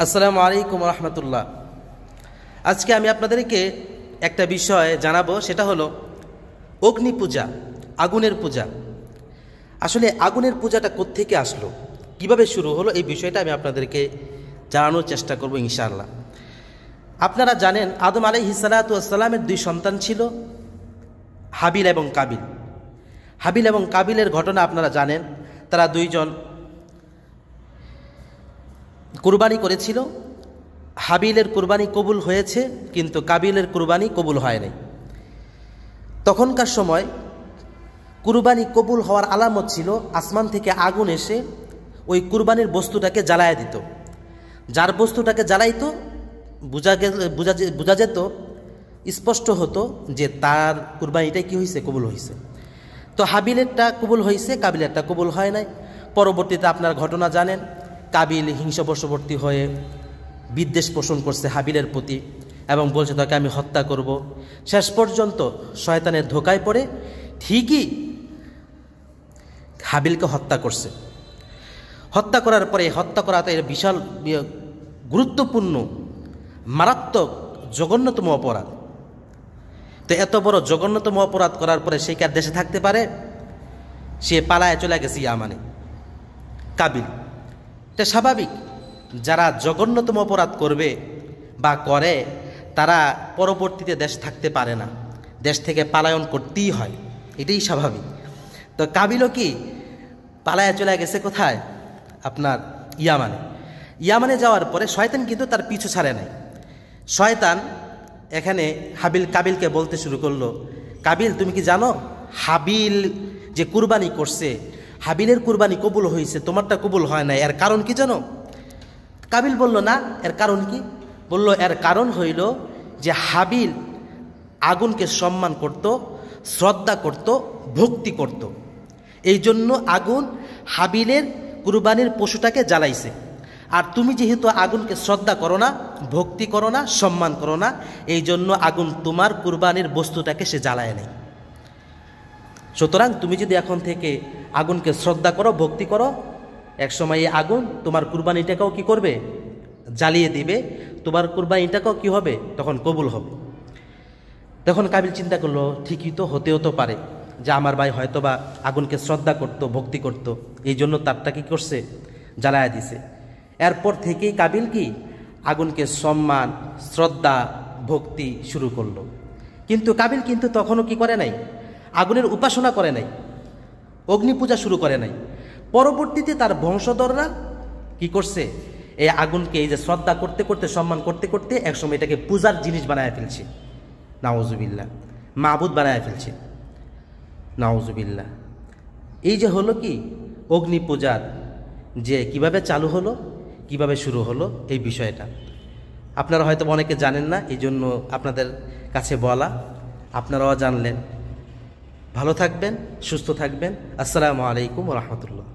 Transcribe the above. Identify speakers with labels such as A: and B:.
A: আসসালামু আলাইকুম রহমতুল্লাহ। আজকে আমি আপনাদেরকে একটা বিষয় জানাবো, সেটা হলো অগ্নি পূজা, আগুনের পূজা। আসলে আগুনের পূজাটা কোত্থেকে আসলো, কিভাবে শুরু হলো, এই বিষয়টা আমি আপনাদেরকে জানানোর চেষ্টা করব ইনশাআল্লাহ। আপনারা জানেন আদম আলাইহিস সালাতু ওয়াস সালামের দুই সন্তান ছিল, হাবিল এবং কাবিল। হাবিল এবং কাবিলের ঘটনা আপনারা জানেন। তারা দুইজন কুরবানি করেছিল। হাবিলের কুরবানি কবুল হয়েছে, কিন্তু কাবিলের কুরবানি কবুল হয় নাই। তখনকার সময় কুরবানি কবুল হওয়ার আলামত ছিল আসমান থেকে আগুন এসে ওই কুরবানির বস্তুটাকে জ্বালায় দিত। যার বস্তুটাকে জ্বালাইতো বোঝা যেত, স্পষ্ট হতো যে তার কুরবানিটাই কি হয়েছে, কবুল হয়েছে। তো হাবিলেরটা কবুল হয়েছে, কাবিলেরটা কবুল হয় নাই। পরবর্তীতে আপনার ঘটনা জানেন, কাবিল হিংস্রবশবর্তী হয়ে বিদ্বেষ পোষণ করছে হাবিলের প্রতি এবং বলছে তাকে আমি হত্যা করব। শেষ পর্যন্ত শয়তানের ধোকায় পড়ে ঠিকই হাবিলকে হত্যা করছে। হত্যা করার পরে, হত্যা করাতে বিশাল গুরুত্বপূর্ণ, মারাত্মক, জঘন্যতম অপরাধ। তো এত বড় জঘন্যতম অপরাধ করার পরে সে কি আর দেশে থাকতে পারে? সে পালায় চলে গেছে ইয়ামানে। কাবিল, এটা স্বাভাবিক। যারা জঘন্যতম অপরাধ করবে বা করে তারা পরবর্তীতে দেশ থাকতে পারে না, দেশ থেকে পালায়ন করতেই হয়, এটাই স্বাভাবিক। তো কাবিলও কি পালায় চলে গেছে কোথায়? আপনার ইয়ামানে। ইয়ামানে যাওয়ার পরে শয়তান কিন্তু তার পিছু ছাড়ে নাই। শয়তান এখানে কাবিলকে বলতে শুরু করলো, কাবিল তুমি কি জানো হাবিল যে কুরবানি করছে, হাবিলের কুরবানি কবুল হয়েছে, তোমারটা কবুল হয় না, এর কারণ কি জানো? কাবিল বলল না, এর কারণ কি? বলল এর কারণ হইল যে হাবিল আগুনকে সম্মান করত, শ্রদ্ধা করত, ভক্তি করত। এই জন্য আগুন হাবিলের কুরবানির পশুটাকে জ্বালাইছে। আর তুমি যেহেতু আগুনকে শ্রদ্ধা করো না, ভক্তি করো না, সম্মান করো না, এই জন্য আগুন তোমার কুরবানির বস্তুটাকে সে জ্বালায় নেয়। সুতরাং তুমি যদি এখন থেকে আগুনকে শ্রদ্ধা করো, ভক্তি করো, একসময় এই আগুন তোমার কুরবানিটাকেও কি করবে? জ্বালিয়ে দিবে। তোমার কুরবানিটাকেও কি হবে? তখন কবুল হবে। তখন কাবিল চিন্তা করলো, ঠিকই তো, হতেও তো পারে যে আমার ভাই হয়তো বা আগুনকে শ্রদ্ধা করত, ভক্তি করত, এই জন্য তারটা কি করছে? জ্বালায়া দিছে। এরপর থেকেই কাবিল কি আগুনকে সম্মান, শ্রদ্ধা, ভক্তি শুরু করলো। কিন্তু কাবিল কিন্তু তখনও কি করে নাই? আগুনের উপাসনা করে নাই, অগ্নি পূজা শুরু করে নাই। পরবর্তীতে তার বংশধররা কি করছে? এই আগুনকে এই যে শ্রদ্ধা করতে করতে, সম্মান করতে করতে একসময় এটাকে পূজার জিনিস বানায় ফেলছে। নাউজুবিল্লাহ, মাবুদ বানায় ফেলছে। নাউজুবিল্লাহ। এই যে হলো কি অগ্নি পূজার যে কিভাবে চালু হলো, কিভাবে শুরু হলো, এই বিষয়টা আপনারা হয়তো অনেকে জানেন না, এই জন্য আপনাদের কাছে বলা, আপনারাও জানলেন। ভালো থাকবেন, সুস্থ থাকবেন। আসসালামু আলাইকুম রহমতুল্লাহ।